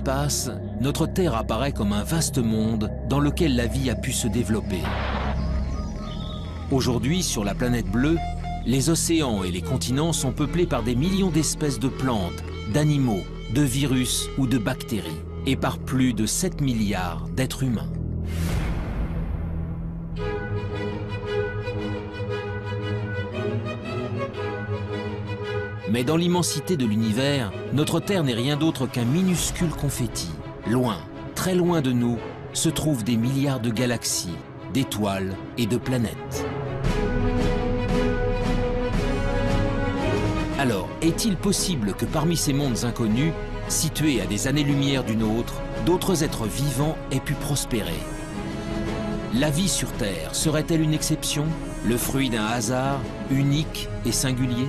l'espace, notre Terre apparaît comme un vaste monde dans lequel la vie a pu se développer. Aujourd'hui, sur la planète bleue, les océans et les continents sont peuplés par des millions d'espèces de plantes, d'animaux, de virus ou de bactéries, et par plus de 7 milliards d'êtres humains. Mais dans l'immensité de l'univers, notre Terre n'est rien d'autre qu'un minuscule confetti. Loin, très loin de nous, se trouvent des milliards de galaxies, d'étoiles et de planètes. Alors, est-il possible que parmi ces mondes inconnus, situés à des années-lumière du nôtre, d'autres êtres vivants aient pu prospérer? La vie sur Terre serait-elle une exception, le fruit d'un hasard unique et singulier?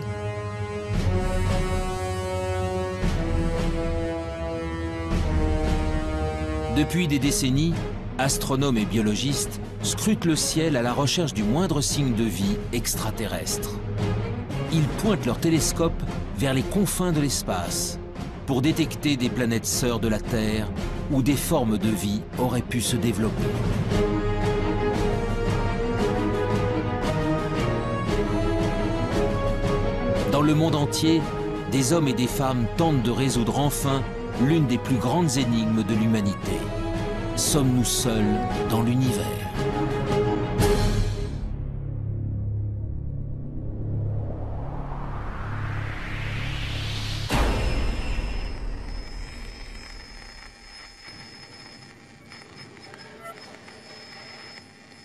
Depuis des décennies, astronomes et biologistes scrutent le ciel à la recherche du moindre signe de vie extraterrestre. Ils pointent leurs télescopes vers les confins de l'espace pour détecter des planètes sœurs de la Terre où des formes de vie auraient pu se développer. Dans le monde entier, des hommes et des femmes tentent de résoudre enfin l'une des plus grandes énigmes de l'humanité. Sommes-nous seuls dans l'univers?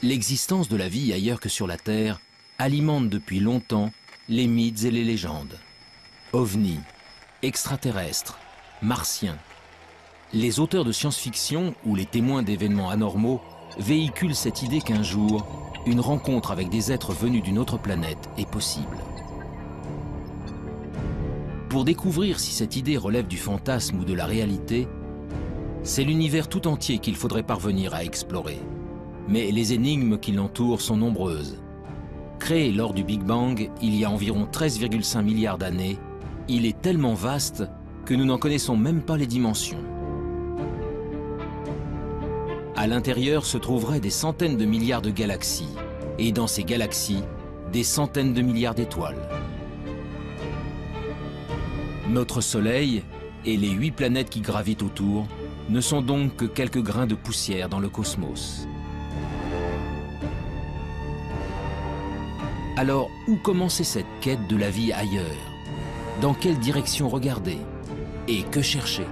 L'existence de la vie ailleurs que sur la Terre alimente depuis longtemps les mythes et les légendes. OVNI, extraterrestres, martiens. Les auteurs de science-fiction ou les témoins d'événements anormaux véhiculent cette idée qu'un jour, une rencontre avec des êtres venus d'une autre planète est possible. Pour découvrir si cette idée relève du fantasme ou de la réalité, c'est l'univers tout entier qu'il faudrait parvenir à explorer. Mais les énigmes qui l'entourent sont nombreuses. Créé lors du Big Bang il y a environ 13,5 milliards d'années, il est tellement vaste que nous n'en connaissons même pas les dimensions. À l'intérieur se trouveraient des centaines de milliards de galaxies, et dans ces galaxies, des centaines de milliards d'étoiles. Notre Soleil et les 8 planètes qui gravitent autour ne sont donc que quelques grains de poussière dans le cosmos. Alors, où commencer cette quête de la vie ailleurs? Dans quelle direction regarder? Et que chercher?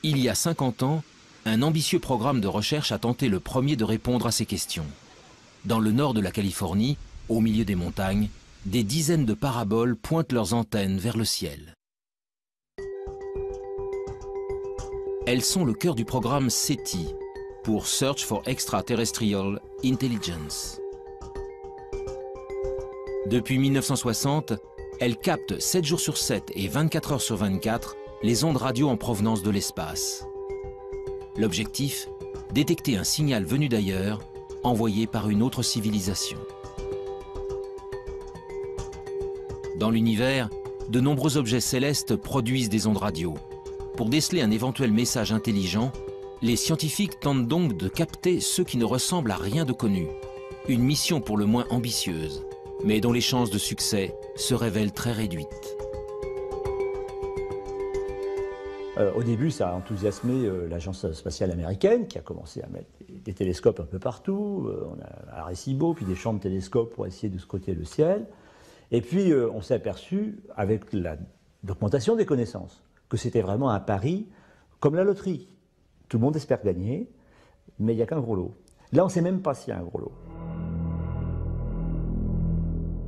Il y a 50 ans, un ambitieux programme de recherche a tenté le premier de répondre à ces questions. Dans le nord de la Californie, au milieu des montagnes, des dizaines de paraboles pointent leurs antennes vers le ciel. Elles sont le cœur du programme SETI, pour Search for Extraterrestrial Intelligence. Depuis 1960, elles captent 7 jours sur 7 et 24 heures sur 24 les ondes radio en provenance de l'espace. L'objectif, détecter un signal venu d'ailleurs, envoyé par une autre civilisation. Dans l'univers, de nombreux objets célestes produisent des ondes radio. Pour déceler un éventuel message intelligent, les scientifiques tentent donc de capter ceux qui ne ressemblent à rien de connu. Une mission pour le moins ambitieuse, mais dont les chances de succès se révèlent très réduites. Au début, ça a enthousiasmé l'agence spatiale américaine qui a commencé à mettre des télescopes un peu partout. On a Arecibo, puis des champs de télescopes pour essayer de scruter le ciel. Et puis, on s'est aperçu, avec l'augmentation des connaissances, que c'était vraiment un pari comme la loterie. Tout le monde espère gagner, mais il n'y a qu'un gros lot. Là, on ne sait même pas s'il y a un gros lot.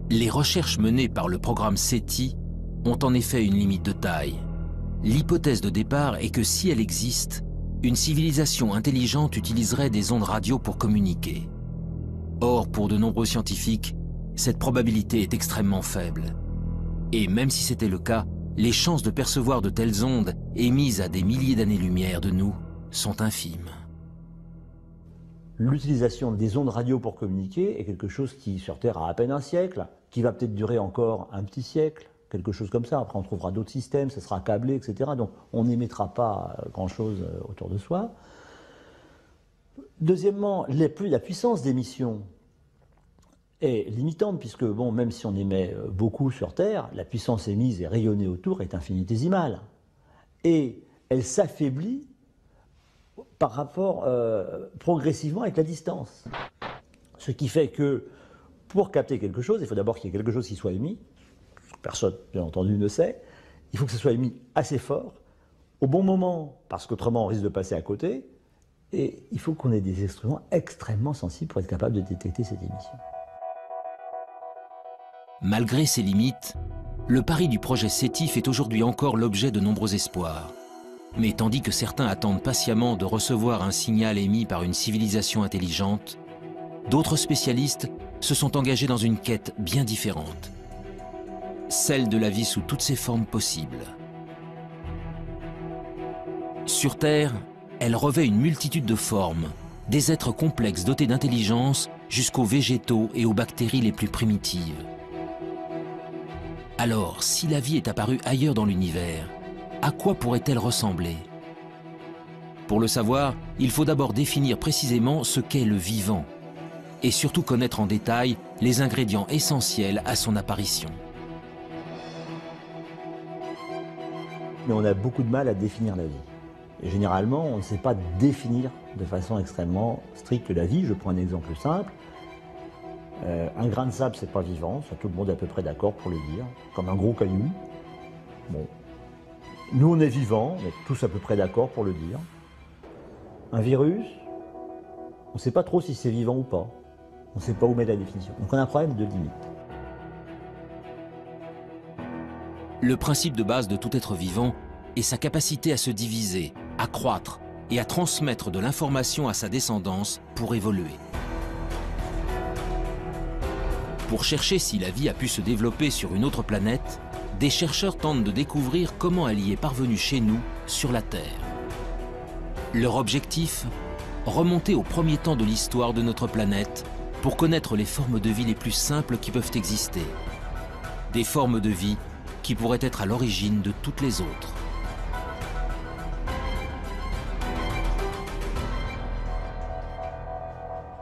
Les recherches menées par le programme SETI ont en effet une limite de taille. L'hypothèse de départ est que si elle existe, une civilisation intelligente utiliserait des ondes radio pour communiquer. Or, pour de nombreux scientifiques, cette probabilité est extrêmement faible. Et même si c'était le cas, les chances de percevoir de telles ondes émises à des milliers d'années-lumière de nous sont infimes. L'utilisation des ondes radio pour communiquer est quelque chose qui, sur Terre, a à peine un siècle, qui va peut-être durer encore un petit siècle, quelque chose comme ça. Après, on trouvera d'autres systèmes, ça sera câblé, etc. Donc, on n'émettra pas grand-chose autour de soi. Deuxièmement, la puissance d'émission est limitante, puisque, bon, même si on émet beaucoup sur Terre, la puissance émise et rayonnée autour est infinitésimale. Et elle s'affaiblit par rapport progressivement avec la distance. Ce qui fait que pour capter quelque chose, il faut d'abord qu'il y ait quelque chose qui soit émis. Personne, bien entendu, ne sait. Il faut que ce soit émis assez fort, au bon moment, parce qu'autrement on risque de passer à côté. Et il faut qu'on ait des instruments extrêmement sensibles pour être capable de détecter cette émission. Malgré ses limites, le pari du projet SETI fait aujourd'hui encore l'objet de nombreux espoirs. Mais tandis que certains attendent patiemment de recevoir un signal émis par une civilisation intelligente, d'autres spécialistes se sont engagés dans une quête bien différente. Celle de la vie sous toutes ses formes possibles. Sur Terre, elle revêt une multitude de formes, des êtres complexes dotés d'intelligence jusqu'aux végétaux et aux bactéries les plus primitives. Alors, si la vie est apparue ailleurs dans l'univers, à quoi pourrait-elle ressembler? Pour le savoir, il faut d'abord définir précisément ce qu'est le vivant, et surtout connaître en détail les ingrédients essentiels à son apparition. Mais on a beaucoup de mal à définir la vie. Et généralement, on ne sait pas définir de façon extrêmement stricte la vie. Je prends un exemple simple. Un grain de sable, c'est pas vivant, ça tout le monde est à peu près d'accord pour le dire, comme un gros caillou. Bon. Nous, on est vivants, on est tous à peu près d'accord pour le dire. Un virus, on ne sait pas trop si c'est vivant ou pas. On ne sait pas où mettre la définition. Donc on a un problème de limite. Le principe de base de tout être vivant est sa capacité à se diviser, à croître et à transmettre de l'information à sa descendance pour évoluer. Pour chercher si la vie a pu se développer sur une autre planète, des chercheurs tentent de découvrir comment elle y est parvenue chez nous, sur la Terre. Leur objectif ? Remonter au premier temps de l'histoire de notre planète pour connaître les formes de vie les plus simples qui peuvent exister. Des formes de vie qui pourraient être à l'origine de toutes les autres.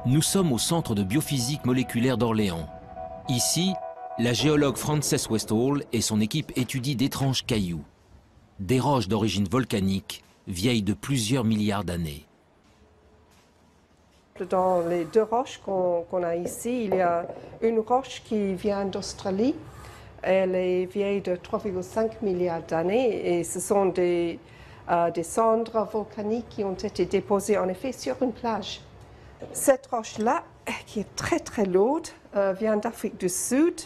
Nous sommes au Centre de biophysique moléculaire d'Orléans. Ici, la géologue Frances Westall et son équipe étudient d'étranges cailloux, des roches d'origine volcanique, vieilles de plusieurs milliards d'années. Dans les deux roches qu'on a ici, il y a une roche qui vient d'Australie. Elle est vieille de 3,5 milliards d'années et ce sont des cendres volcaniques qui ont été déposées en effet sur une plage. Cette roche-là, qui est très très lourde, vient d'Afrique du Sud.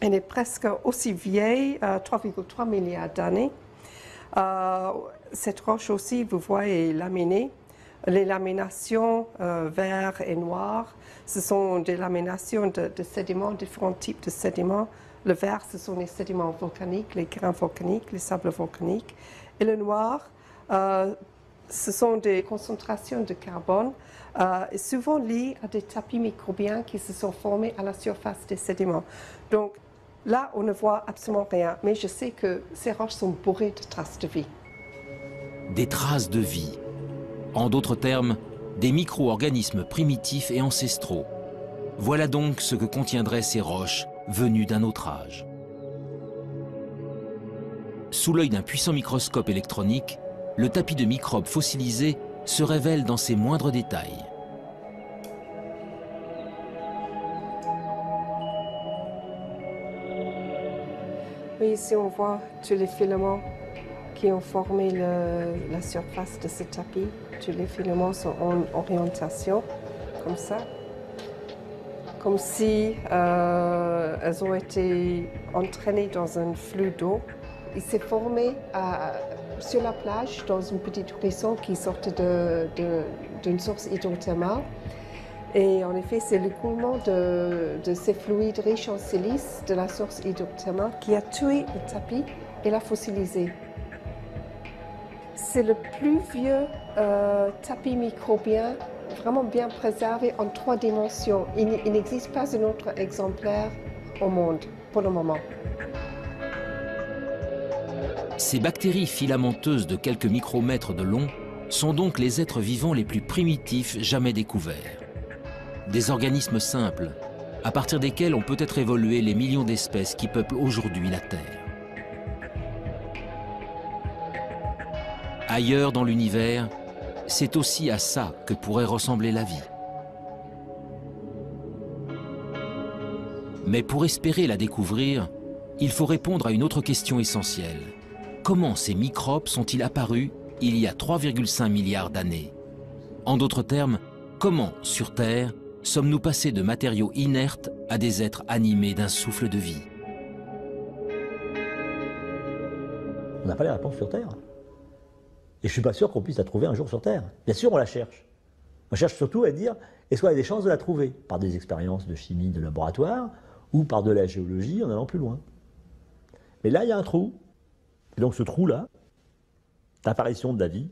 Elle est presque aussi vieille, 3,3 milliards d'années. Cette roche aussi, vous voyez, est laminée. Les laminations vert et noir, ce sont des laminations de sédiments, différents types de sédiments. Le vert, ce sont les sédiments volcaniques, les grains volcaniques, les sables volcaniques. Et le noir, ce sont des concentrations de carbone, souvent liées à des tapis microbiens qui se sont formés à la surface des sédiments. Donc là, on ne voit absolument rien, mais je sais que ces roches sont bourrées de traces de vie. Des traces de vie. En d'autres termes, des micro-organismes primitifs et ancestraux. Voilà donc ce que contiendraient ces roches venues d'un autre âge. Sous l'œil d'un puissant microscope électronique, le tapis de microbes fossilisés se révèle dans ses moindres détails. Oui, ici on voit tous les filaments qui ont formé la surface de ce tapis. Tous les filaments sont en orientation, comme ça. Comme si elles ont été entraînées dans un flux d'eau. Il s'est formé sur la plage, dans une petite ruisseau qui sortait d'une source hydrothermale. Et en effet, c'est l'écoulement de ces fluides riches en silice de la source hydrothermale qui a tué le tapis et l'a fossilisé. C'est le plus vieux tapis microbien vraiment bien préservé en 3 dimensions. Il n'existe pas un autre exemplaire au monde pour le moment. Ces bactéries filamenteuses de quelques micromètres de long sont donc les êtres vivants les plus primitifs jamais découverts. Des organismes simples, à partir desquels ont peut-être évolué les millions d'espèces qui peuplent aujourd'hui la Terre. Ailleurs dans l'univers, c'est aussi à ça que pourrait ressembler la vie. Mais pour espérer la découvrir, il faut répondre à une autre question essentielle. Comment ces microbes sont-ils apparus il y a 3,5 milliards d'années? En d'autres termes, comment, sur Terre, sommes-nous passés de matériaux inertes à des êtres animés d'un souffle de vie? On n'a pas les réponses sur Terre. Et je ne suis pas sûr qu'on puisse la trouver un jour sur Terre. Bien sûr, on la cherche. On cherche surtout à dire, est-ce qu'on a des chances de la trouver? Par des expériences de chimie de laboratoire ou par de la géologie en allant plus loin. Mais là, il y a un trou. Et donc ce trou-là, l'apparition de la vie,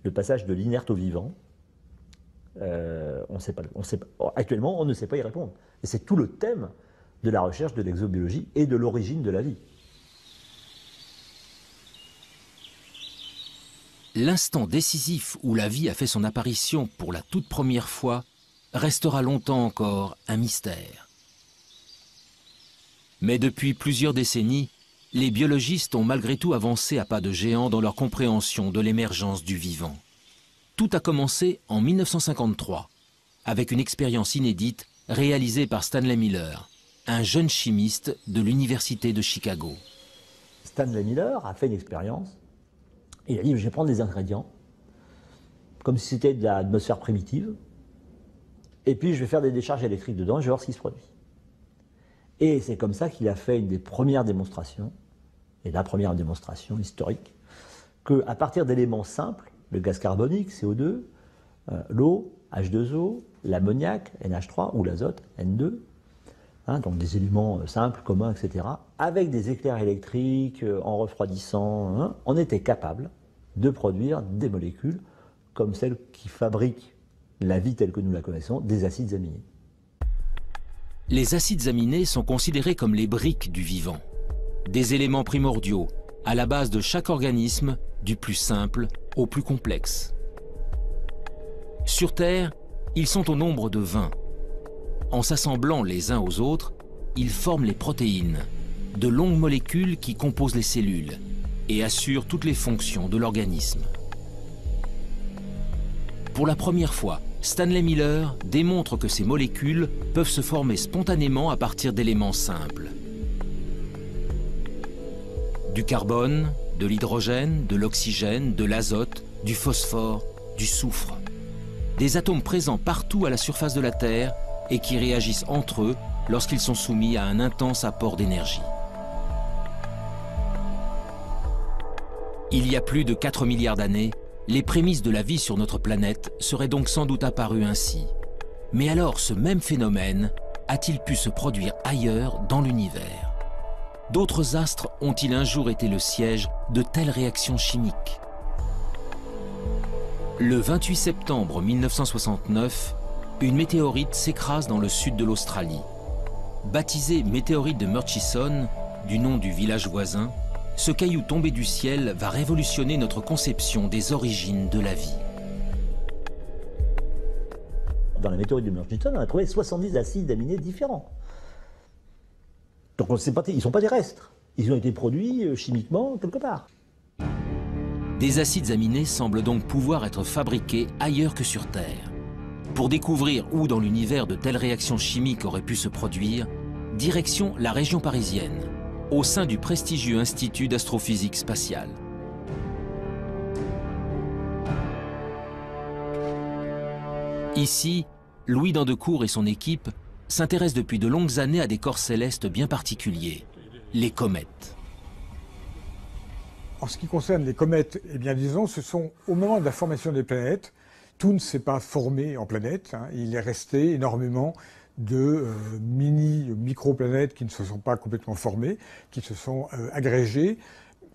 le passage de l'inerte au vivant, actuellement, on ne sait pas y répondre. Et c'est tout le thème de la recherche de l'exobiologie et de l'origine de la vie. L'instant décisif où la vie a fait son apparition pour la toute première fois restera longtemps encore un mystère. Mais depuis plusieurs décennies, les biologistes ont malgré tout avancé à pas de géant dans leur compréhension de l'émergence du vivant. Tout a commencé en 1953, avec une expérience inédite réalisée par Stanley Miller, un jeune chimiste de l'Université de Chicago. Stanley Miller a fait une expérience. Il a dit, je vais prendre des ingrédients, comme si c'était de l'atmosphère primitive, et puis je vais faire des décharges électriques dedans, et je vais voir ce qui se produit. Et c'est comme ça qu'il a fait une des premières démonstrations, et la première démonstration historique, qu'à partir d'éléments simples, le gaz carbonique, CO2, l'eau, H2O, l'ammoniac, NH3, ou l'azote, N2, donc des éléments simples, communs, etc., avec des éclairs électriques, en refroidissant, on était capable de produire des molécules comme celles qui fabriquent la vie telle que nous la connaissons, des acides aminés. Les acides aminés sont considérés comme les briques du vivant, des éléments primordiaux à la base de chaque organisme, du plus simple au plus complexe. Sur Terre, ils sont au nombre de 20. En s'assemblant les uns aux autres, ils forment les protéines, de longues molécules qui composent les cellules et assurent toutes les fonctions de l'organisme. Pour la première fois, Stanley Miller démontre que ces molécules peuvent se former spontanément à partir d'éléments simples. Du carbone, de l'hydrogène, de l'oxygène, de l'azote, du phosphore, du soufre. Des atomes présents partout à la surface de la Terre et qui réagissent entre eux lorsqu'ils sont soumis à un intense apport d'énergie. Il y a plus de 4 milliards d'années, les prémices de la vie sur notre planète seraient donc sans doute apparues ainsi. Mais alors, ce même phénomène a-t-il pu se produire ailleurs dans l'univers? D'autres astres ont-ils un jour été le siège de telles réactions chimiques? Le 28 septembre 1969, une météorite s'écrase dans le sud de l'Australie. Baptisé météorite de Murchison, du nom du village voisin, ce caillou tombé du ciel va révolutionner notre conception des origines de la vie. Dans la météorite de Murchison, on a trouvé 70 acides aminés différents. Donc ils ne sont pas terrestres. Ils ont été produits chimiquement quelque part. Des acides aminés semblent donc pouvoir être fabriqués ailleurs que sur Terre. Pour découvrir où dans l'univers de telles réactions chimiques auraient pu se produire, direction la région parisienne, au sein du prestigieux Institut d'astrophysique spatiale. Ici, Louis Dandecourt et son équipe s'intéressent depuis de longues années à des corps célestes bien particuliers, les comètes. En ce qui concerne les comètes, eh bien disons, ce sont au moment de la formation des planètes, tout ne s'est pas formé en planètes, il est resté énormément de micro-planètes qui ne se sont pas complètement formées, qui se sont agrégées.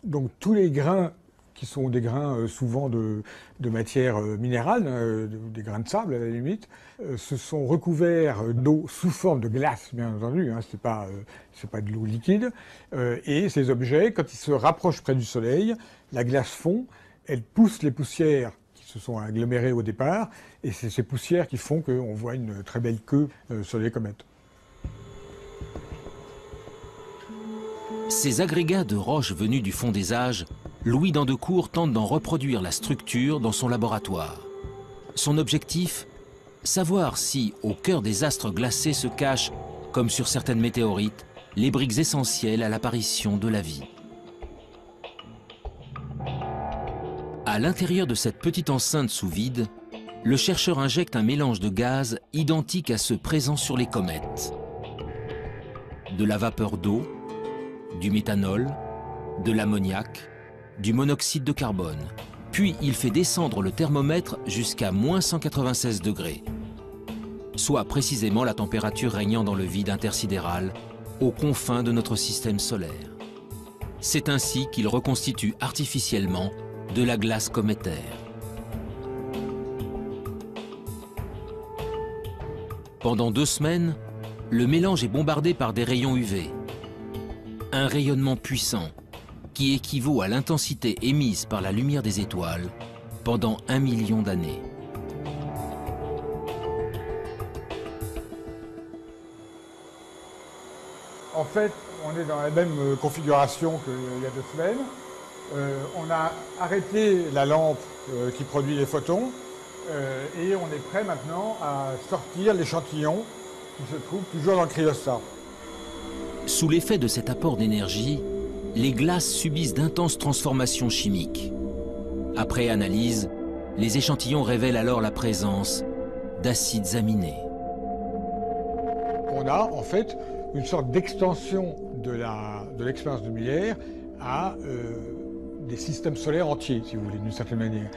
Donc tous les grains qui sont des grains souvent de matière minérale, des grains de sable à la limite, se sont recouverts d'eau sous forme de glace, bien entendu, hein, c'est pas de l'eau liquide. Et ces objets, quand ils se rapprochent près du Soleil, la glace fond, elle pousse les poussières qui se sont agglomérées au départ, et c'est ces poussières qui font qu'on voit une très belle queue sur les comètes. Ces agrégats de roches venus du fond des âges, Louis d'Andecourt tente d'en reproduire la structure dans son laboratoire. Son objectif, savoir si, au cœur des astres glacés se cachent, comme sur certaines météorites, les briques essentielles à l'apparition de la vie. À l'intérieur de cette petite enceinte sous vide, le chercheur injecte un mélange de gaz identique à ceux présents sur les comètes. De la vapeur d'eau, du méthanol, de l'ammoniac, du monoxyde de carbone. Puis il fait descendre le thermomètre jusqu'à -196 degrés, soit précisément la température régnant dans le vide intersidéral, aux confins de notre système solaire. C'est ainsi qu'il reconstitue artificiellement de la glace cométaire. Pendant 2 semaines, le mélange est bombardé par des rayons UV. Un rayonnement puissant qui équivaut à l'intensité émise par la lumière des étoiles pendant 1 million d'années. En fait, on est dans la même configuration qu'il y a 2 semaines. On a arrêté la lampe qui produit les photons et on est prêt maintenant à sortir l'échantillon qui se trouve toujours dans le cryostat. Sous l'effet de cet apport d'énergie, les glaces subissent d'intenses transformations chimiques. Après analyse, les échantillons révèlent alors la présence d'acides aminés. On a en fait une sorte d'extension de l'expérience de Miller à des systèmes solaires entiers, si vous voulez, d'une certaine manière.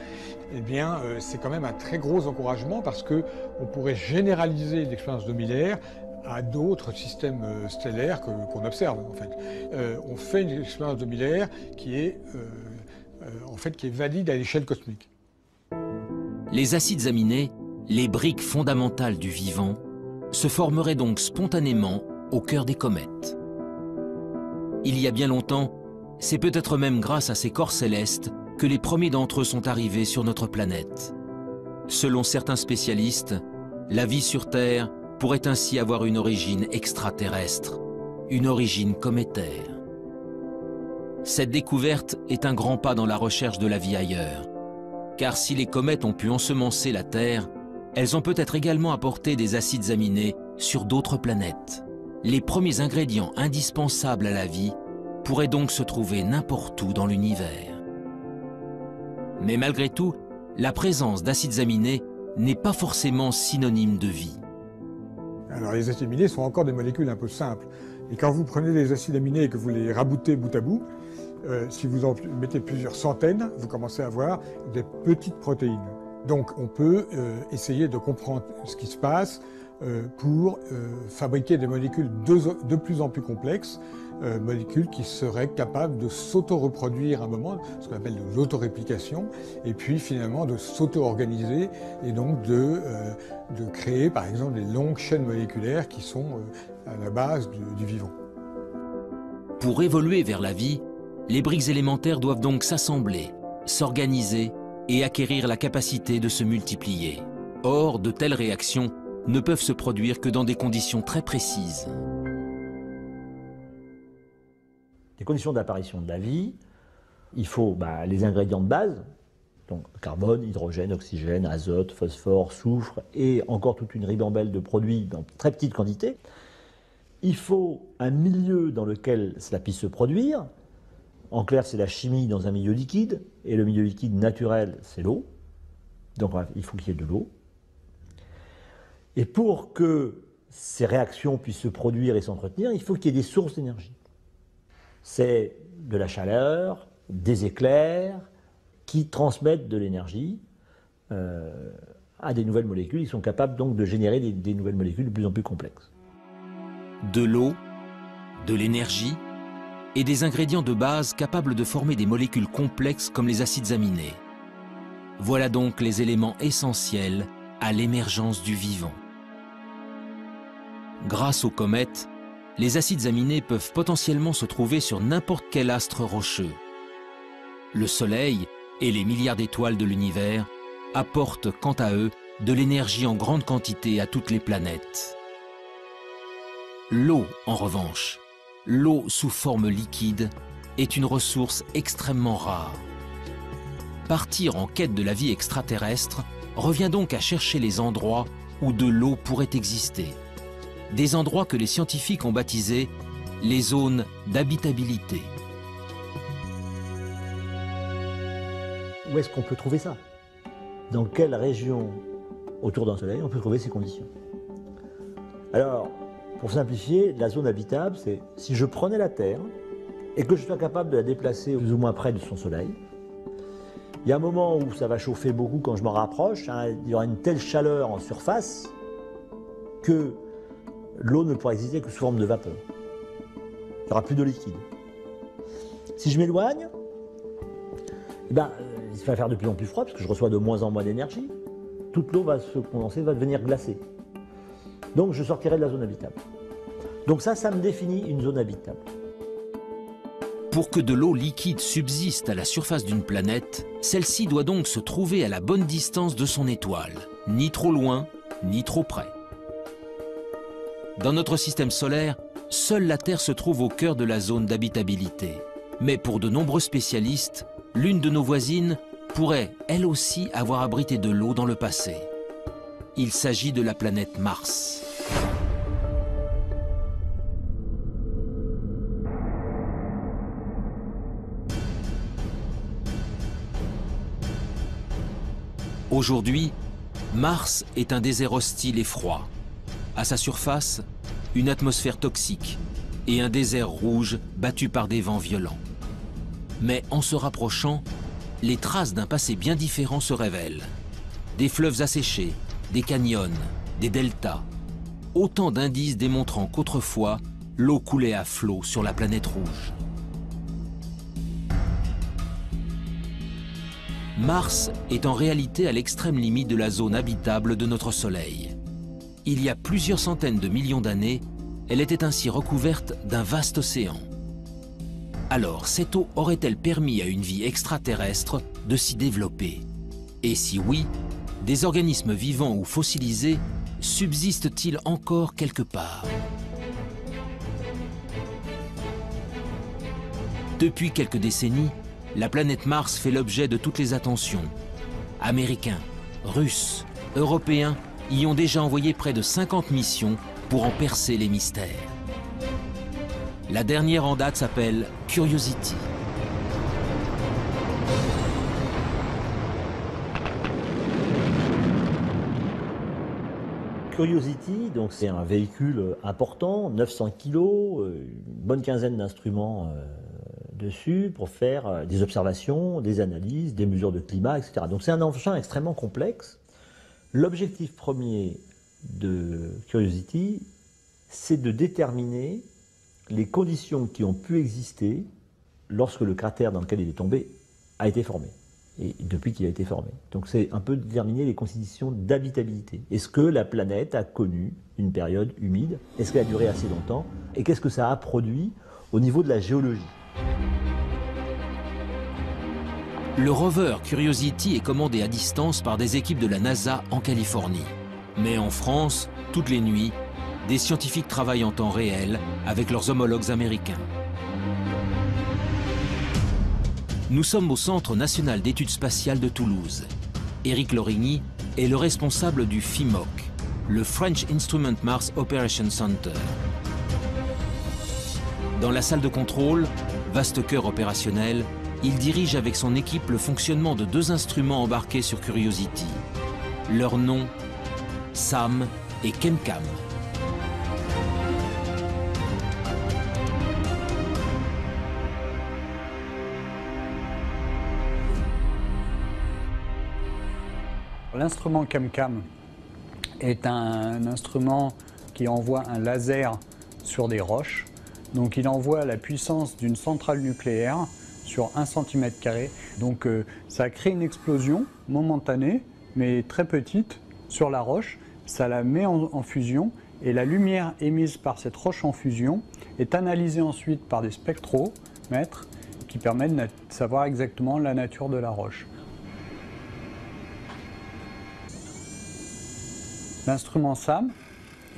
Eh bien, c'est quand même un très gros encouragement parce qu'on pourrait généraliser l'expérience de Miller à d'autres systèmes stellaires qu'on observe, en fait. On fait une expérience de Miller qui est valide à l'échelle cosmique. Les acides aminés, les briques fondamentales du vivant, se formeraient donc spontanément au cœur des comètes. Il y a bien longtemps, c'est peut-être même grâce à ces corps célestes que les premiers d'entre eux sont arrivés sur notre planète. Selon certains spécialistes, la vie sur Terre pourrait ainsi avoir une origine extraterrestre, une origine cométaire. Cette découverte est un grand pas dans la recherche de la vie ailleurs, car si les comètes ont pu ensemencer la Terre, elles ont peut-être également apporté des acides aminés sur d'autres planètes. Les premiers ingrédients indispensables à la vie pourraient donc se trouver n'importe où dans l'univers. Mais malgré tout, la présence d'acides aminés n'est pas forcément synonyme de vie. Alors les acides aminés sont encore des molécules un peu simples. Et quand vous prenez des acides aminés et que vous les raboutez bout à bout, si vous en mettez plusieurs centaines, vous commencez à avoir des petites protéines. Donc on peut essayer de comprendre ce qui se passe pour fabriquer des molécules de plus en plus complexes, molécules qui seraient capables de s'auto-reproduire à un moment, ce qu'on appelle de l'autoréplication, et puis finalement de s'auto-organiser et donc de créer par exemple des longues chaînes moléculaires qui sont à la base du vivant. Pour évoluer vers la vie, les briques élémentaires doivent donc s'assembler, s'organiser et acquérir la capacité de se multiplier. Or, de telles réactions ne peuvent se produire que dans des conditions très précises. Les conditions d'apparition de la vie, il faut les ingrédients de base, donc carbone, hydrogène, oxygène, azote, phosphore, soufre, et encore toute une ribambelle de produits dans très petites quantités. Il faut un milieu dans lequel cela puisse se produire. En clair, c'est la chimie dans un milieu liquide, et le milieu liquide naturel, c'est l'eau. Donc il faut qu'il y ait de l'eau. Et pour que ces réactions puissent se produire et s'entretenir, il faut qu'il y ait des sources d'énergie. C'est de la chaleur, des éclairs qui transmettent de l'énergie à des nouvelles molécules. Ils sont capables donc de générer des nouvelles molécules de plus en plus complexes. De l'eau, de l'énergie, et des ingrédients de base capables de former des molécules complexes comme les acides aminés. Voilà donc les éléments essentiels à l'émergence du vivant. Grâce aux comètes, les acides aminés peuvent potentiellement se trouver sur n'importe quel astre rocheux. Le Soleil et les milliards d'étoiles de l'univers apportent quant à eux de l'énergie en grande quantité à toutes les planètes. L'eau, en revanche, l'eau sous forme liquide, est une ressource extrêmement rare. Partir en quête de la vie extraterrestre revient donc à chercher les endroits où de l'eau pourrait exister. Des endroits que les scientifiques ont baptisés les zones d'habitabilité. Où est-ce qu'on peut trouver ça? Dans quelle région autour d'un soleil on peut trouver ces conditions? Alors, pour simplifier, la zone habitable, c'est si je prenais la Terre et que je sois capable de la déplacer plus ou moins près de son soleil. Il y a un moment où ça va chauffer beaucoup quand je m'en rapproche, hein, il y aura une telle chaleur en surface que l'eau ne pourra exister que sous forme de vapeur. Il n'y aura plus de liquide. Si je m'éloigne, eh ben, il va faire de plus en plus froid parce que je reçois de moins en moins d'énergie. Toute l'eau va se condenser, va devenir glacée. Donc je sortirai de la zone habitable. Donc ça me définit une zone habitable. Pour que de l'eau liquide subsiste à la surface d'une planète, celle-ci doit donc se trouver à la bonne distance de son étoile, ni trop loin, ni trop près. Dans notre système solaire, seule la Terre se trouve au cœur de la zone d'habitabilité. Mais pour de nombreux spécialistes, l'une de nos voisines pourrait, elle aussi, avoir abrité de l'eau dans le passé. Il s'agit de la planète Mars. Aujourd'hui, Mars est un désert hostile et froid. À sa surface, une atmosphère toxique et un désert rouge battu par des vents violents. Mais en se rapprochant, les traces d'un passé bien différent se révèlent. Des fleuves asséchés, des canyons, des deltas. Autant d'indices démontrant qu'autrefois, l'eau coulait à flot sur la planète rouge. Mars est en réalité à l'extrême limite de la zone habitable de notre Soleil. Il y a plusieurs centaines de millions d'années, elle était ainsi recouverte d'un vaste océan. Alors, cette eau aurait-elle permis à une vie extraterrestre de s'y développer? Et si oui, des organismes vivants ou fossilisés subsistent-ils encore quelque part? Depuis quelques décennies, la planète Mars fait l'objet de toutes les attentions. Américains, Russes, Européens y ont déjà envoyé près de 50 missions pour en percer les mystères. La dernière en date s'appelle Curiosity. Curiosity, donc c'est un véhicule important, 900 kg, une bonne quinzaine d'instruments dessus pour faire des observations, des analyses, des mesures de climat, etc. Donc c'est un engin extrêmement complexe. L'objectif premier de Curiosity, c'est de déterminer les conditions qui ont pu exister lorsque le cratère dans lequel il est tombé a été formé, et depuis qu'il a été formé. Donc c'est un peu déterminer les conditions d'habitabilité. Est-ce que la planète a connu une période humide? Est-ce qu'elle a duré assez longtemps? Et qu'est-ce que ça a produit au niveau de la géologie? Le rover Curiosity est commandé à distance par des équipes de la NASA en Californie. Mais en France, toutes les nuits, des scientifiques travaillent en temps réel avec leurs homologues américains. Nous sommes au Centre national d'études spatiales de Toulouse. Éric Lorigny est le responsable du FIMOC, le French Instrument Mars Operation Center. Dans la salle de contrôle, vaste cœur opérationnel, il dirige avec son équipe le fonctionnement de 2 instruments embarqués sur Curiosity. Leurs noms, SAM et ChemCam. L'instrument ChemCam est un instrument qui envoie un laser sur des roches Donc il envoie la puissance d'une centrale nucléaire sur 1 cm². Donc ça crée une explosion momentanée, mais très petite, sur la roche. Ça la met en fusion et la lumière émise par cette roche en fusion est analysée ensuite par des spectromètres qui permettent de savoir exactement la nature de la roche. L'instrument SAM,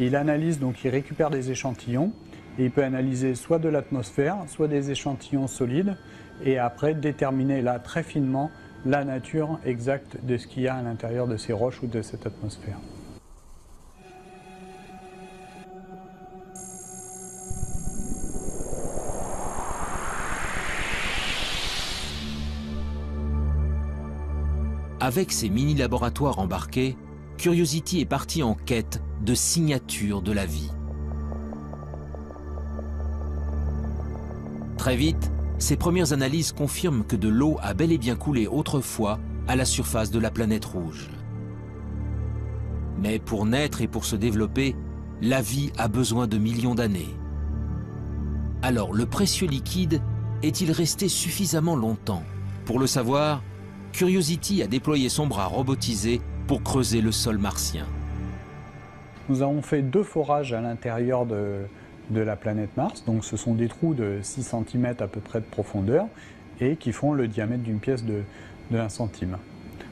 il analyse, donc il récupère des échantillons et il peut analyser soit de l'atmosphère, soit des échantillons solides et après déterminer là très finement la nature exacte de ce qu'il y a à l'intérieur de ces roches ou de cette atmosphère. Avec ses mini-laboratoires embarqués, Curiosity est parti en quête de signatures de la vie. Très vite, ses premières analyses confirment que de l'eau a bel et bien coulé autrefois à la surface de la planète rouge. Mais pour naître et pour se développer, la vie a besoin de millions d'années. Alors le précieux liquide est-il resté suffisamment longtemps? Pour le savoir, Curiosity a déployé son bras robotisé pour creuser le sol martien. Nous avons fait 2 forages à l'intérieur de la planète Mars. Donc ce sont des trous de 6 cm à peu près de profondeur et qui font le diamètre d'une pièce de 1 centime.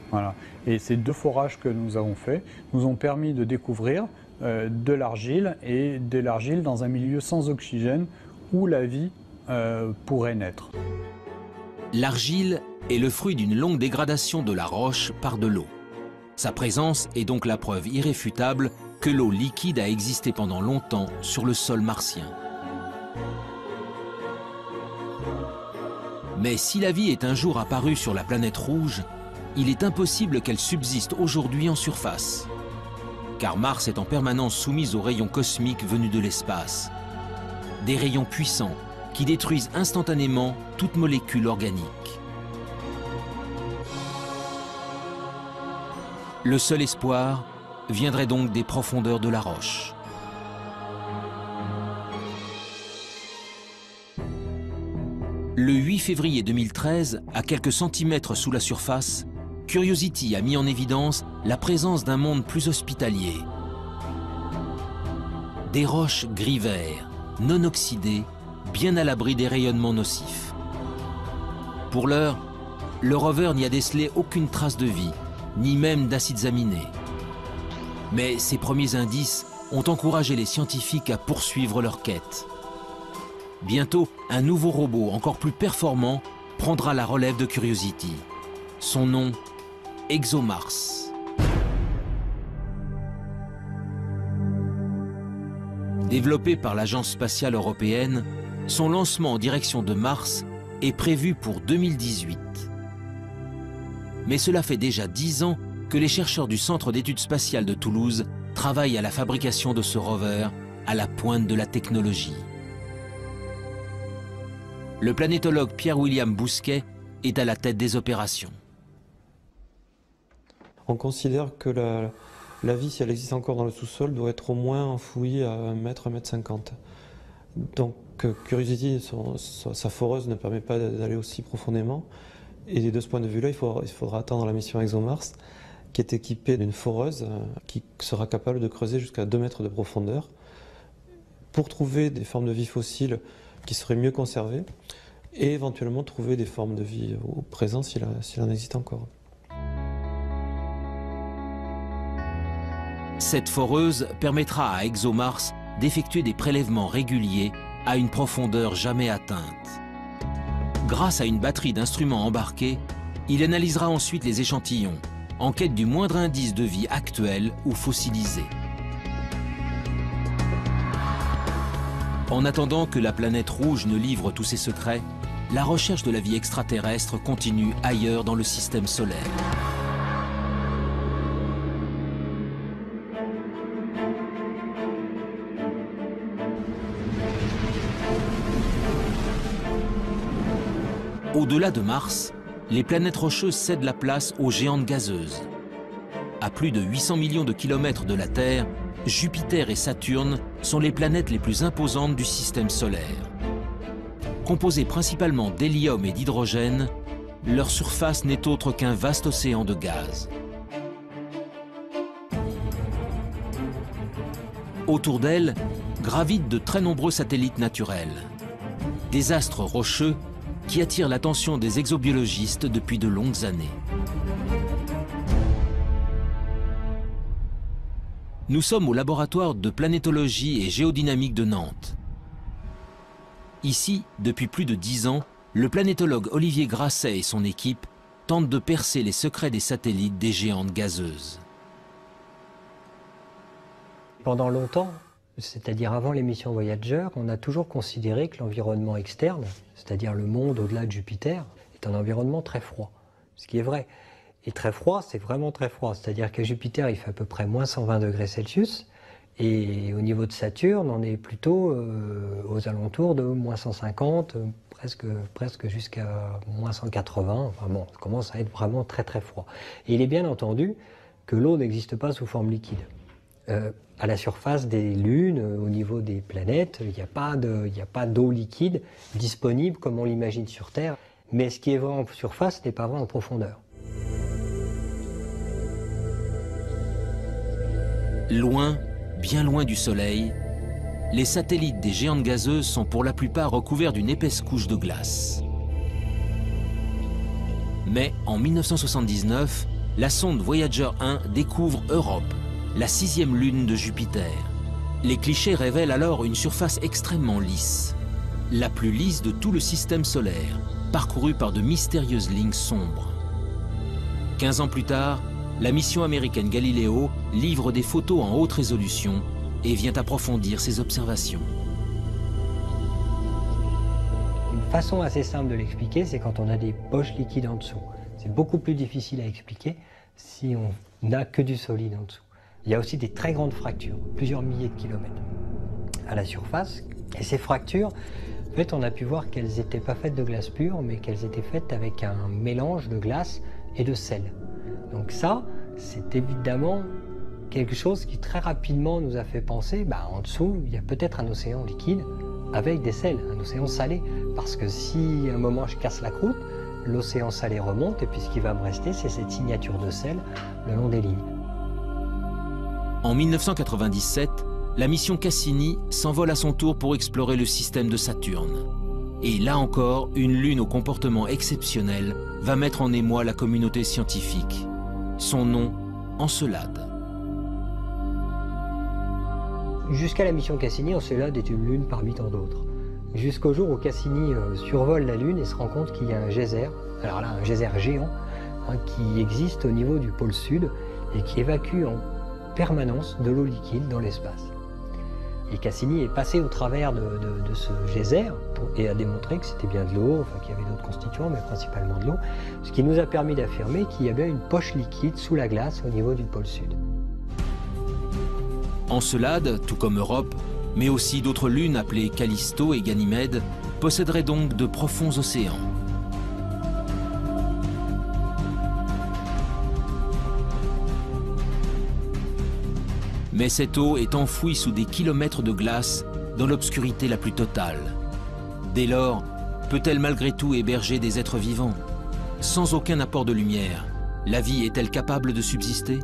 Voilà. Et ces 2 forages que nous avons faits nous ont permis de découvrir de l'argile et de l'argile dans un milieu sans oxygène où la vie pourrait naître. L'argile est le fruit d'une longue dégradation de la roche par de l'eau. Sa présence est donc la preuve irréfutable que l'eau liquide a existé pendant longtemps sur le sol martien. Mais si la vie est un jour apparue sur la planète rouge, il est impossible qu'elle subsiste aujourd'hui en surface. Car Mars est en permanence soumise aux rayons cosmiques venus de l'espace. Des rayons puissants qui détruisent instantanément toute molécule organique. Le seul espoir viendrait donc des profondeurs de la roche. Le 8 février 2013, à quelques centimètres sous la surface, Curiosity a mis en évidence la présence d'un monde plus hospitalier. Des roches gris-vert, non oxydées, bien à l'abri des rayonnements nocifs. Pour l'heure, le rover n'y a décelé aucune trace de vie, ni même d'acides aminés. Mais ces premiers indices ont encouragé les scientifiques à poursuivre leur quête. Bientôt, un nouveau robot encore plus performant prendra la relève de Curiosity. Son nom, ExoMars. Développé par l'Agence spatiale européenne, son lancement en direction de Mars est prévu pour 2018. Mais cela fait déjà 10 ans que les chercheurs du Centre d'études spatiales de Toulouse travaillent à la fabrication de ce rover à la pointe de la technologie. Le planétologue Pierre-William Bousquet est à la tête des opérations. On considère que la vie, si elle existe encore dans le sous-sol, doit être au moins enfouie à 1 mètre, 1 mètre 50. Donc Curiosity, sa foreuse ne permet pas d'aller aussi profondément. Et de ce point de vue-là, il faudra attendre la mission ExoMars, qui est équipée d'une foreuse qui sera capable de creuser jusqu'à 2 mètres de profondeur pour trouver des formes de vie fossiles qui seraient mieux conservées et éventuellement trouver des formes de vie au présent s'il en existe encore. Cette foreuse permettra à ExoMars d'effectuer des prélèvements réguliers à une profondeur jamais atteinte. Grâce à une batterie d'instruments embarqués, il analysera ensuite les échantillons, en quête du moindre indice de vie actuelle ou fossilisée. En attendant que la planète rouge ne livre tous ses secrets, la recherche de la vie extraterrestre continue ailleurs dans le système solaire. Au-delà de Mars, les planètes rocheuses cèdent la place aux géantes gazeuses. À plus de 800 millions de kilomètres de la Terre, Jupiter et Saturne sont les planètes les plus imposantes du système solaire. composés principalement d'hélium et d'hydrogène, leur surface n'est autre qu'un vaste océan de gaz. Autour d'elle gravitent de très nombreux satellites naturels, des astres rocheux qui attirent l'attention des exobiologistes depuis de longues années. Nous sommes au laboratoire de planétologie et géodynamique de Nantes. Ici, depuis plus de 10 ans, le planétologue Olivier Grasset et son équipe tentent de percer les secrets des satellites des géantes gazeuses. Pendant longtemps, c'est-à-dire avant les missions Voyager, on a toujours considéré que l'environnement externe, c'est-à-dire le monde au-delà de Jupiter, est un environnement très froid, ce qui est vrai. Et très froid, c'est vraiment très froid, c'est-à-dire qu'à Jupiter, il fait à peu près moins 120 degrés Celsius, et au niveau de Saturne, on est plutôt aux alentours de moins 150, presque jusqu'à moins 180, enfin bon, ça commence à être vraiment très très froid. Et il est bien entendu que l'eau n'existe pas sous forme liquide. À la surface des lunes, au niveau des planètes, il n'y a pas d'eau liquide disponible comme on l'imagine sur Terre. Mais ce qui est vrai en surface n'est pas vrai en profondeur. Loin, bien loin du Soleil, les satellites des géantes gazeuses sont pour la plupart recouverts d'une épaisse couche de glace. Mais en 1979, la sonde Voyager 1 découvre Europe, la 6e lune de Jupiter. Les clichés révèlent alors une surface extrêmement lisse, la plus lisse de tout le système solaire, parcourue par de mystérieuses lignes sombres. 15 ans plus tard, la mission américaine Galileo livre des photos en haute résolution et vient approfondir ses observations. Une façon assez simple de l'expliquer, c'est quand on a des poches liquides en dessous. C'est beaucoup plus difficile à expliquer si on n'a que du solide en dessous. Il y a aussi des très grandes fractures, plusieurs milliers de kilomètres à la surface. Et ces fractures, en fait, on a pu voir qu'elles n'étaient pas faites de glace pure, mais qu'elles étaient faites avec un mélange de glace et de sel. Donc ça, c'est évidemment quelque chose qui très rapidement nous a fait penser, en dessous, il y a peut-être un océan liquide avec des sels, un océan salé. Parce que si à un moment je casse la croûte, l'océan salé remonte et puis ce qui va me rester, c'est cette signature de sel le long des lignes. En 1997, la mission Cassini s'envole à son tour pour explorer le système de Saturne. Et là encore, une lune au comportement exceptionnel va mettre en émoi la communauté scientifique. Son nom, Encelade. Jusqu'à la mission Cassini, Encelade est une lune parmi tant d'autres. Jusqu'au jour où Cassini survole la Lune et se rend compte qu'il y a un geyser, alors là un geyser géant, qui existe au niveau du pôle sud et qui évacue en permanence de l'eau liquide dans l'espace. Et Cassini est passé au travers de ce geyser et a démontré que c'était bien de l'eau, enfin qu'il y avait d'autres constituants, mais principalement de l'eau, ce qui nous a permis d'affirmer qu'il y avait une poche liquide sous la glace au niveau du pôle sud. Encelade, tout comme Europe, mais aussi d'autres lunes appelées Callisto et Ganymède, posséderaient donc de profonds océans. Mais cette eau est enfouie sous des kilomètres de glace dans l'obscurité la plus totale. Dès lors, peut-elle malgré tout héberger des êtres vivants? Sans aucun apport de lumière, la vie est-elle capable de subsister?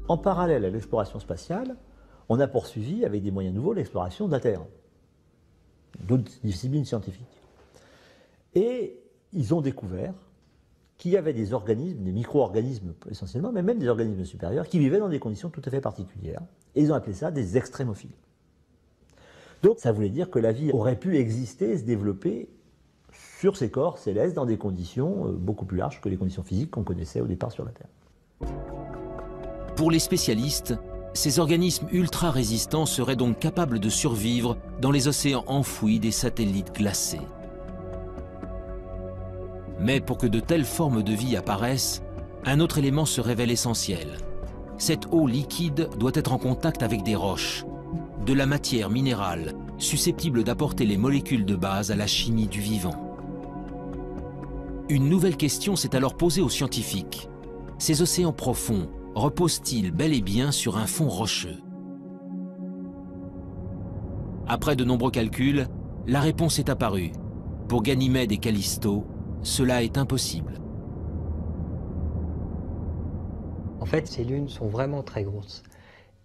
En parallèle à l'exploration spatiale, on a poursuivi avec des moyens nouveaux l'exploration de la Terre, d'autres disciplines scientifiques. Et ils ont découvert qu'il y avait des organismes, des micro-organismes essentiellement, mais même des organismes supérieurs, qui vivaient dans des conditions tout à fait particulières. Et ils ont appelé ça des extrémophiles. Donc ça voulait dire que la vie aurait pu exister et se développer sur ces corps célestes dans des conditions beaucoup plus larges que les conditions physiques qu'on connaissait au départ sur la Terre. Pour les spécialistes, ces organismes ultra résistants seraient donc capables de survivre dans les océans enfouis des satellites glacés. Mais pour que de telles formes de vie apparaissent, un autre élément se révèle essentiel. Cette eau liquide doit être en contact avec des roches, de la matière minérale, susceptible d'apporter les molécules de base à la chimie du vivant. Une nouvelle question s'est alors posée aux scientifiques. Ces océans profonds reposent-ils bel et bien sur un fond rocheux? Après de nombreux calculs, la réponse est apparue. Pour Ganymède et Callisto, cela est impossible. En fait, ces lunes sont vraiment très grosses.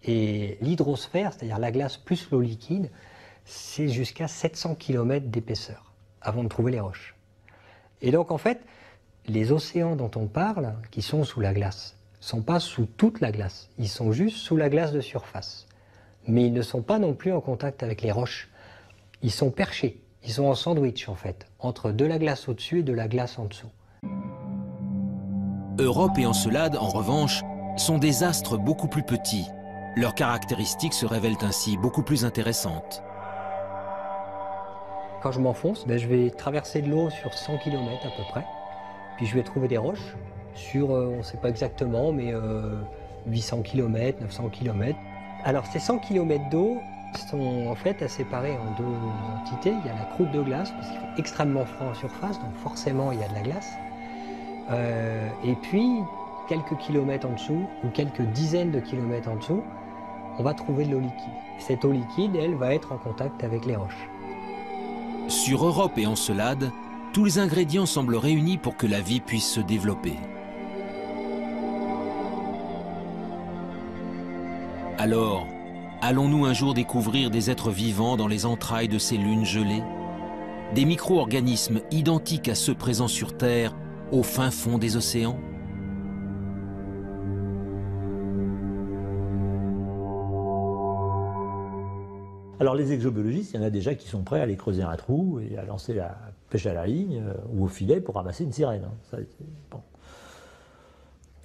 Et l'hydrosphère, c'est-à-dire la glace plus l'eau liquide, c'est jusqu'à 700 km d'épaisseur avant de trouver les roches. Et donc en fait, les océans dont on parle, qui sont sous la glace, ne sont pas sous toute la glace, ils sont juste sous la glace de surface. Mais ils ne sont pas non plus en contact avec les roches. Ils sont perchés, ils sont en sandwich en fait, entre de la glace au-dessus et de la glace en dessous. Europe et Encelade, en revanche, sont des astres beaucoup plus petits. Leurs caractéristiques se révèlent ainsi beaucoup plus intéressantes. Quand je m'enfonce, je vais traverser de l'eau sur 100 km à peu près. Puis je vais trouver des roches sur, on ne sait pas exactement, mais 800 km, 900 km. Alors ces 100 km d'eau sont en fait à séparer en deux entités. Il y a la croûte de glace, parce qu'il fait extrêmement froid en surface, donc forcément il y a de la glace. Et puis, quelques kilomètres en dessous, ou quelques dizaines de kilomètres en dessous, on va trouver de l'eau liquide. Cette eau liquide, elle, va être en contact avec les roches. Sur Europe et Encelade, tous les ingrédients semblent réunis pour que la vie puisse se développer. Alors, allons-nous un jour découvrir des êtres vivants dans les entrailles de ces lunes gelées? Des micro-organismes identiques à ceux présents sur Terre, au fin fond des océans? Alors les exobiologistes, il y en a déjà qui sont prêts à aller creuser un trou et à lancer la pêche à la ligne ou au filet pour ramasser une sirène. Hein. Ça, bon.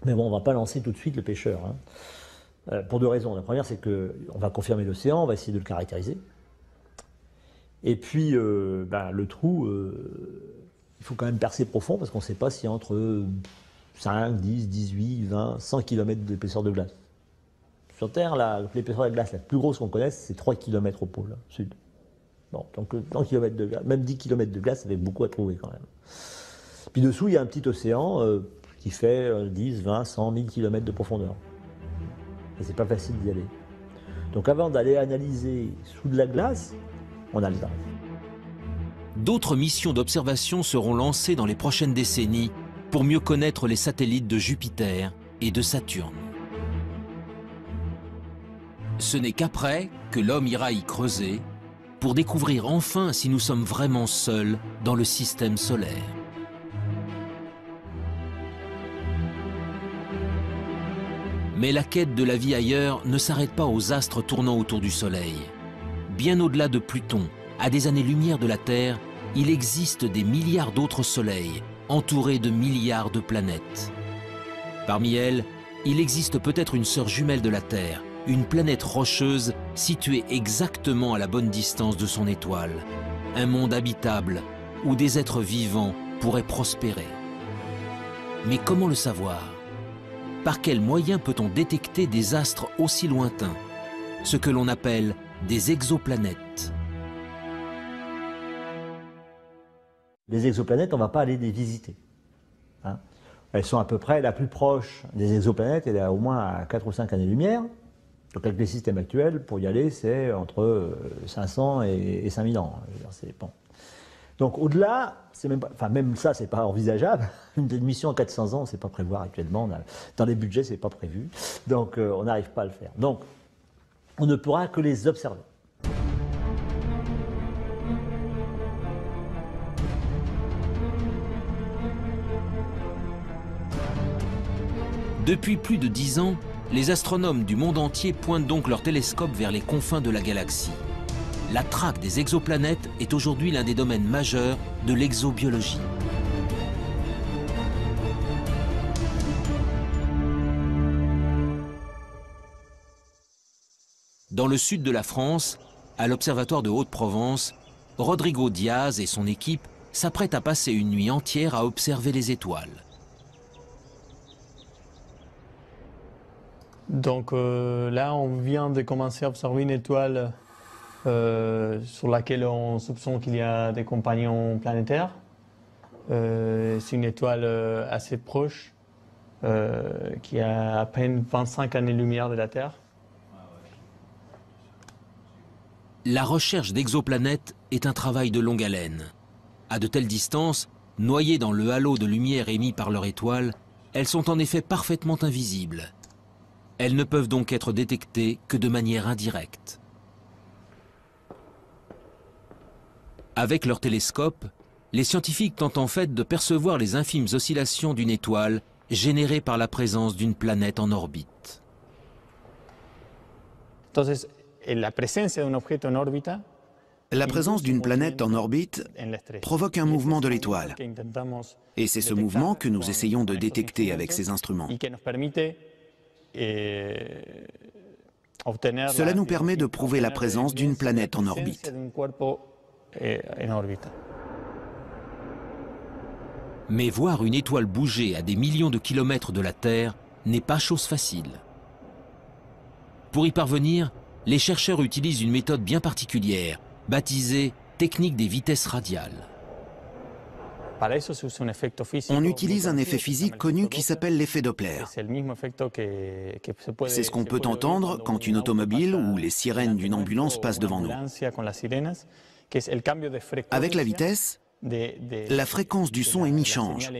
Mais bon, on ne va pas lancer tout de suite le pêcheur. Hein. Pour deux raisons. La première, c'est qu'on va confirmer l'océan, on va essayer de le caractériser. Et puis, le trou, il faut quand même percer profond parce qu'on ne sait pas si entre 5, 10, 18, 20, 100 km d'épaisseur de glace. Sur Terre, l'épaisseur de glace la plus grosse qu'on connaisse, c'est 3 km au pôle sud. Bon, donc 100 km de glace, même 10 km de glace, ça fait beaucoup à trouver quand même. Puis dessous, il y a un petit océan qui fait 10, 20, 100, 1000 km de profondeur. Et c'est pas facile d'y aller. Donc avant d'aller analyser sous de la glace, on a le temps. D'autres missions d'observation seront lancées dans les prochaines décennies pour mieux connaître les satellites de Jupiter et de Saturne. Ce n'est qu'après que l'homme ira y creuser pour découvrir enfin si nous sommes vraiment seuls dans le système solaire. Mais la quête de la vie ailleurs ne s'arrête pas aux astres tournant autour du Soleil. Bien au-delà de Pluton, à des années-lumière de la Terre, il existe des milliards d'autres soleils, entourés de milliards de planètes. Parmi elles, il existe peut-être une sœur jumelle de la Terre, une planète rocheuse située exactement à la bonne distance de son étoile. Un monde habitable où des êtres vivants pourraient prospérer. Mais comment le savoir? Par quels moyens peut-on détecter des astres aussi lointains, ce que l'on appelle des exoplanètes? Les exoplanètes, on ne va pas aller les visiter. Hein. Elles sont à peu près la plus proche des exoplanètes, elle est au moins à 4 ou 5 années-lumière. Donc avec les systèmes actuels, pour y aller, c'est entre 500 et 5000 ans. Bon. Donc au-delà, même ça, c'est pas envisageable. Une mission en 400 ans, on ne sait pas prévoir actuellement. Dans les budgets, c'est pas prévu. Donc on n'arrive pas à le faire. Donc on ne pourra que les observer. Depuis plus de 10 ans, les astronomes du monde entier pointent donc leurs télescopes vers les confins de la galaxie. La traque des exoplanètes est aujourd'hui l'un des domaines majeurs de l'exobiologie. Dans le sud de la France, à l'Observatoire de Haute-Provence, Rodrigo Diaz et son équipe s'apprêtent à passer une nuit entière à observer les étoiles. Donc là, on vient de commencer à observer une étoile sur laquelle on soupçonne qu'il y a des compagnons planétaires. C'est une étoile assez proche, qui a à peine 25 années-lumière de la Terre. La recherche d'exoplanètes est un travail de longue haleine. À de telles distances, noyées dans le halo de lumière émis par leur étoile, elles sont en effet parfaitement invisibles. Elles ne peuvent donc être détectées que de manière indirecte. Avec leur télescope, les scientifiques tentent en fait de percevoir les infimes oscillations d'une étoile générées par la présence d'une planète en orbite. Entonces, la présence d'un objet en orbite La présence d'une planète en orbite provoque un mouvement de l'étoile. Et c'est ce mouvement que nous essayons de détecter avec ces instruments. Cela nous permet de prouver la présence d'une planète en orbite. Mais voir une étoile bouger à des millions de kilomètres de la Terre n'est pas chose facile. Pour y parvenir, les chercheurs utilisent une méthode bien particulière, baptisée technique des vitesses radiales. On utilise un effet physique connu qui s'appelle l'effet Doppler. C'est ce qu'on peut entendre quand une automobile ou les sirènes d'une ambulance passent devant nous. Avec la vitesse, la fréquence du son émis change.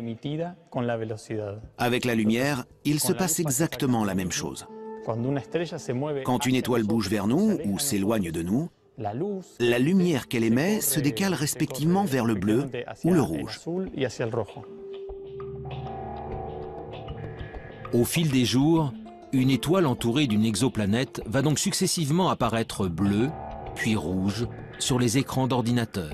Avec la lumière, il se passe exactement la même chose. Quand une étoile bouge vers nous ou s'éloigne de nous, la lumière qu'elle émet se décale respectivement vers le bleu ou le rouge. Au fil des jours, une étoile entourée d'une exoplanète va donc successivement apparaître bleue, puis rouge, sur les écrans d'ordinateur.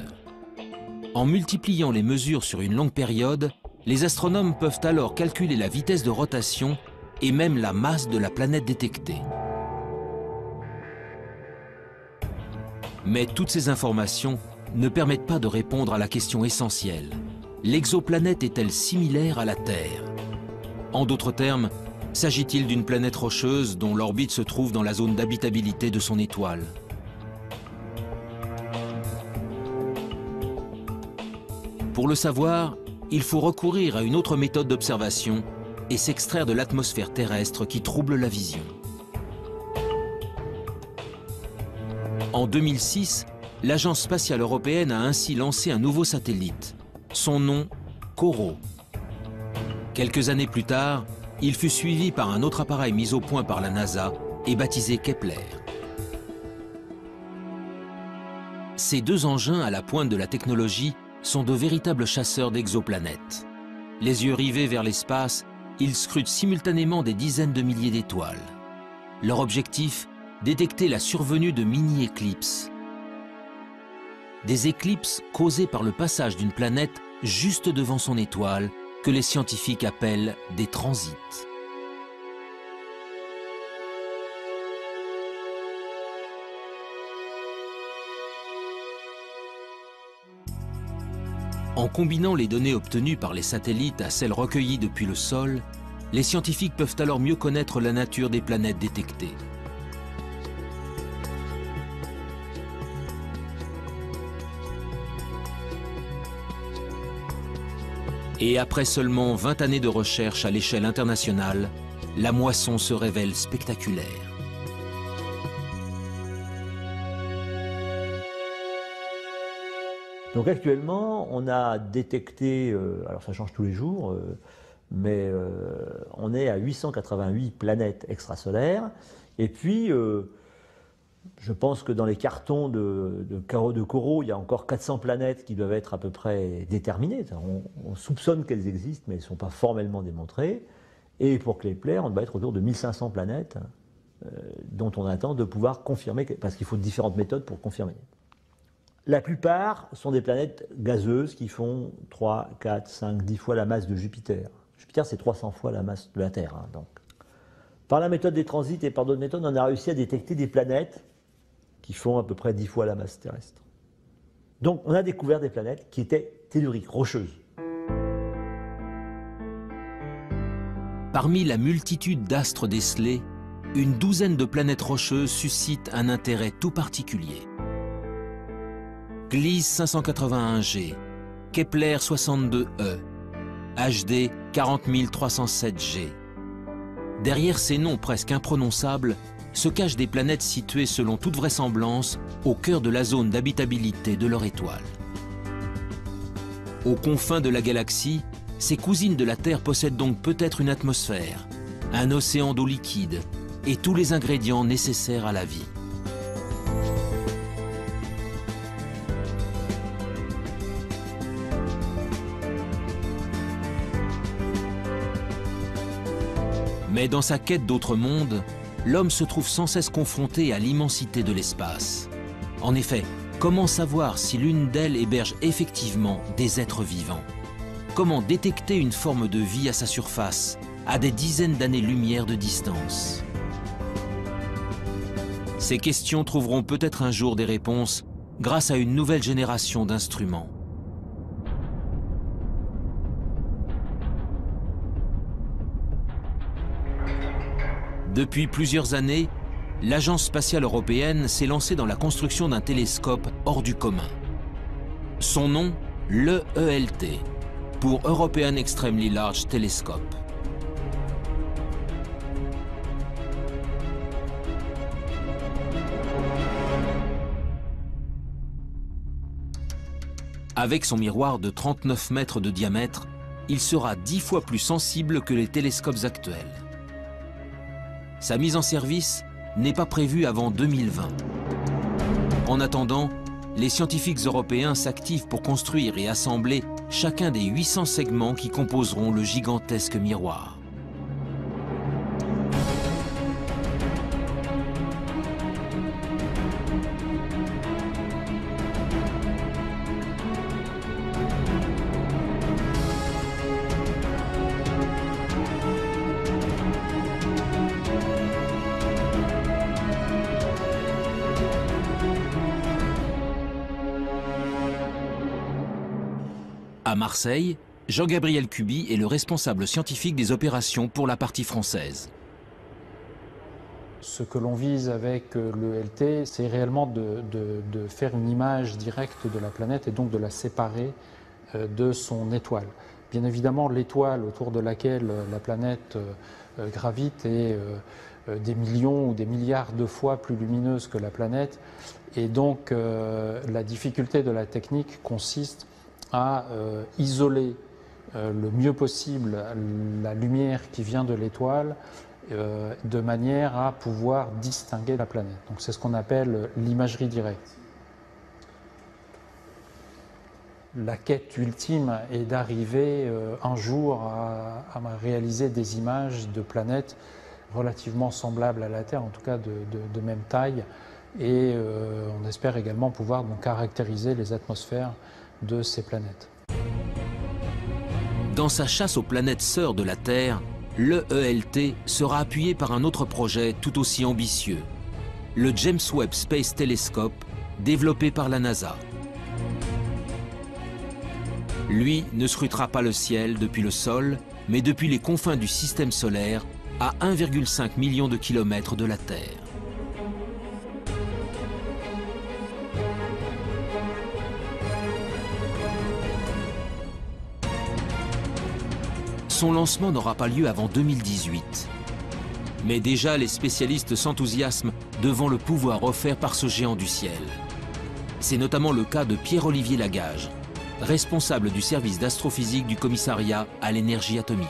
En multipliant les mesures sur une longue période, les astronomes peuvent alors calculer la vitesse de rotation et même la masse de la planète détectée. Mais toutes ces informations ne permettent pas de répondre à la question essentielle. L'exoplanète est-elle similaire à la Terre? En d'autres termes, s'agit-il d'une planète rocheuse dont l'orbite se trouve dans la zone d'habitabilité de son étoile? Pour le savoir, il faut recourir à une autre méthode d'observation et s'extraire de l'atmosphère terrestre qui trouble la vision. En 2006, l'Agence spatiale européenne a ainsi lancé un nouveau satellite. Son nom, COROT. Quelques années plus tard, il fut suivi par un autre appareil mis au point par la NASA et baptisé Kepler. Ces deux engins à la pointe de la technologie sont de véritables chasseurs d'exoplanètes. Les yeux rivés vers l'espace, ils scrutent simultanément des dizaines de milliers d'étoiles. Leur objectif, détecter la survenue de mini-éclipses. Des éclipses causées par le passage d'une planète juste devant son étoile, que les scientifiques appellent des transits. En combinant les données obtenues par les satellites à celles recueillies depuis le sol, les scientifiques peuvent alors mieux connaître la nature des planètes détectées. Et après seulement 20 années de recherche à l'échelle internationale, la moisson se révèle spectaculaire. Donc actuellement, on a détecté, alors ça change tous les jours, mais on est à 888 planètes extrasolaires. Et puis, je pense que dans les cartons de COROT, il y a encore 400 planètes qui doivent être à peu près déterminées. On soupçonne qu'elles existent, mais elles ne sont pas formellement démontrées. Et pour Kepler, on doit être autour de 1500 planètes dont on attend de pouvoir confirmer, parce qu'il faut différentes méthodes pour confirmer. La plupart sont des planètes gazeuses qui font 3, 4, 5, 10 fois la masse de Jupiter. Jupiter, c'est 300 fois la masse de la Terre. Hein, donc. Par la méthode des transits et par d'autres méthodes, on a réussi à détecter des planètes qui font à peu près 10 fois la masse terrestre. Donc on a découvert des planètes qui étaient telluriques, rocheuses. Parmi la multitude d'astres décelés, une douzaine de planètes rocheuses suscitent un intérêt tout particulier. Gliese 581G, Kepler 62e, HD 40307G. Derrière ces noms presque imprononçables, se cachent des planètes situées selon toute vraisemblance au cœur de la zone d'habitabilité de leur étoile. Aux confins de la galaxie, ces cousines de la Terre possèdent donc peut-être une atmosphère, un océan d'eau liquide et tous les ingrédients nécessaires à la vie. Mais dans sa quête d'autres mondes, l'homme se trouve sans cesse confronté à l'immensité de l'espace. En effet, comment savoir si l'une d'elles héberge effectivement des êtres vivants? Comment détecter une forme de vie à sa surface, à des dizaines d'années-lumière de distance? Ces questions trouveront peut-être un jour des réponses grâce à une nouvelle génération d'instruments. Depuis plusieurs années, l'Agence spatiale européenne s'est lancée dans la construction d'un télescope hors du commun. Son nom, l'EELT, pour European Extremely Large Telescope. Avec son miroir de 39 mètres de diamètre, il sera 10 fois plus sensible que les télescopes actuels. Sa mise en service n'est pas prévue avant 2020. En attendant, les scientifiques européens s'activent pour construire et assembler chacun des 800 segments qui composeront le gigantesque miroir. À Marseille, Jean-Gabriel Cuby est le responsable scientifique des opérations pour la partie française. Ce que l'on vise avec l'ELT, c'est réellement de faire une image directe de la planète et donc de la séparer de son étoile. Bien évidemment, l'étoile autour de laquelle la planète gravite est des millions ou des milliards de fois plus lumineuse que la planète. Et donc, la difficulté de la technique consiste à isoler le mieux possible la lumière qui vient de l'étoile de manière à pouvoir distinguer la planète. Donc c'est ce qu'on appelle l'imagerie directe. La quête ultime est d'arriver un jour à réaliser des images de planètes relativement semblables à la Terre, en tout cas de même taille, et on espère également pouvoir donc caractériser les atmosphères de ces planètes. Dans sa chasse aux planètes sœurs de la Terre, l'EELT sera appuyé par un autre projet tout aussi ambitieux, le James Webb Space Telescope, développé par la NASA. Lui ne scrutera pas le ciel depuis le sol, mais depuis les confins du système solaire, à 1,5 million de kilomètres de la Terre. Son lancement n'aura pas lieu avant 2018. Mais déjà, les spécialistes s'enthousiasment devant le pouvoir offert par ce géant du ciel. C'est notamment le cas de Pierre-Olivier Lagage, responsable du service d'astrophysique du commissariat à l'énergie atomique.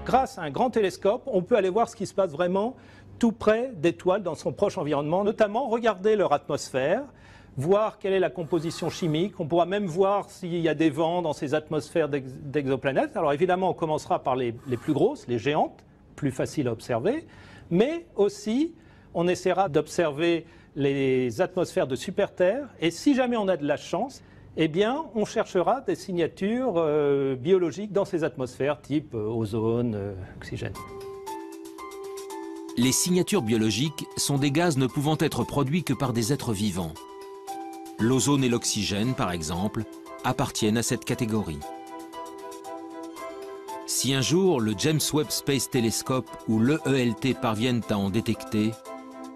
Grâce à un grand télescope, on peut aller voir ce qui se passe vraiment tout près d'étoiles dans son proche environnement, notamment regarder leur atmosphère, voir quelle est la composition chimique. On pourra même voir s'il y a des vents dans ces atmosphères d'exoplanètes. Alors évidemment, on commencera par les plus grosses, les géantes, plus faciles à observer, mais aussi on essaiera d'observer les atmosphères de super-Terre, et si jamais on a de la chance, eh bien, on cherchera des signatures biologiques dans ces atmosphères, type ozone, oxygène. Les signatures biologiques sont des gaz ne pouvant être produits que par des êtres vivants. L'ozone et l'oxygène, par exemple, appartiennent à cette catégorie. Si un jour le James Webb Space Telescope ou l'EELT parviennent à en détecter,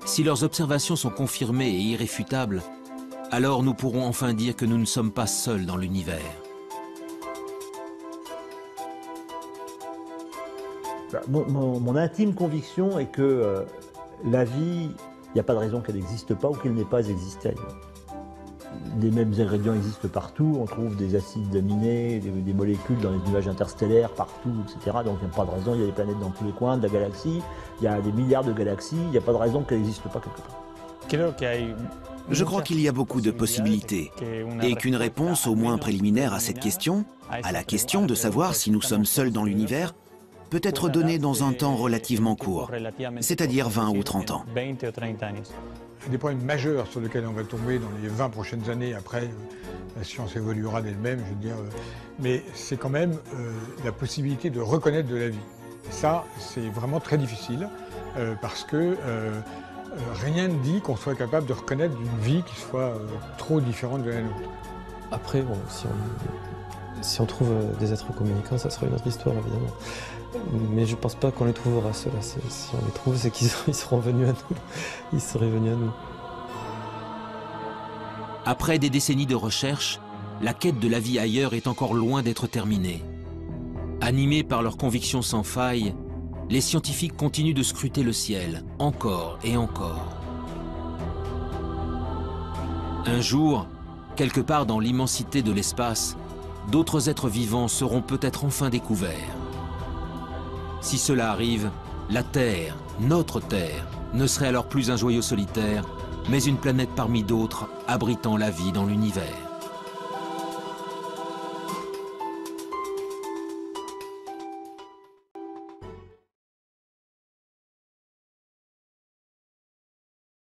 si leurs observations sont confirmées et irréfutables, alors nous pourrons enfin dire que nous ne sommes pas seuls dans l'univers. Mon intime conviction est que la vie, il n'y a pas de raison qu'elle n'existe pas ou qu'elle n'ait pas existé ailleurs. Les mêmes ingrédients existent partout, on trouve des acides aminés, des molécules dans les nuages interstellaires partout, etc. Donc il n'y a pas de raison, il y a des planètes dans tous les coins de la galaxie, il y a des milliards de galaxies, il n'y a pas de raison qu'elle n'existe pas quelque part. Je crois qu'il y a beaucoup de possibilités et qu'une réponse au moins préliminaire à cette question, à la question de savoir si nous sommes seuls dans l'univers, peut être donnée dans un temps relativement court, c'est-à-dire 20 ou 30 ans. Un des problèmes majeurs sur lesquels on va tomber dans les 20 prochaines années, après la science évoluera d'elle-même, je veux dire, mais c'est quand même la possibilité de reconnaître de la vie. Et ça, c'est vraiment très difficile, parce que rien ne dit qu'on soit capable de reconnaître une vie qui soit trop différente de la nôtre. Après, bon, si on trouve des êtres communicants, ça sera une autre histoire, évidemment. Mais je ne pense pas qu'on les trouvera, ceux-là. Si on les trouve, c'est qu'ils seront venus à nous. Ils seraient venus à nous. Après des décennies de recherche, la quête de la vie ailleurs est encore loin d'être terminée. Animés par leurs convictions sans faille, les scientifiques continuent de scruter le ciel, encore et encore. Un jour, quelque part dans l'immensité de l'espace, d'autres êtres vivants seront peut-être enfin découverts. Si cela arrive, la Terre, notre Terre, ne serait alors plus un joyau solitaire, mais une planète parmi d'autres abritant la vie dans l'univers.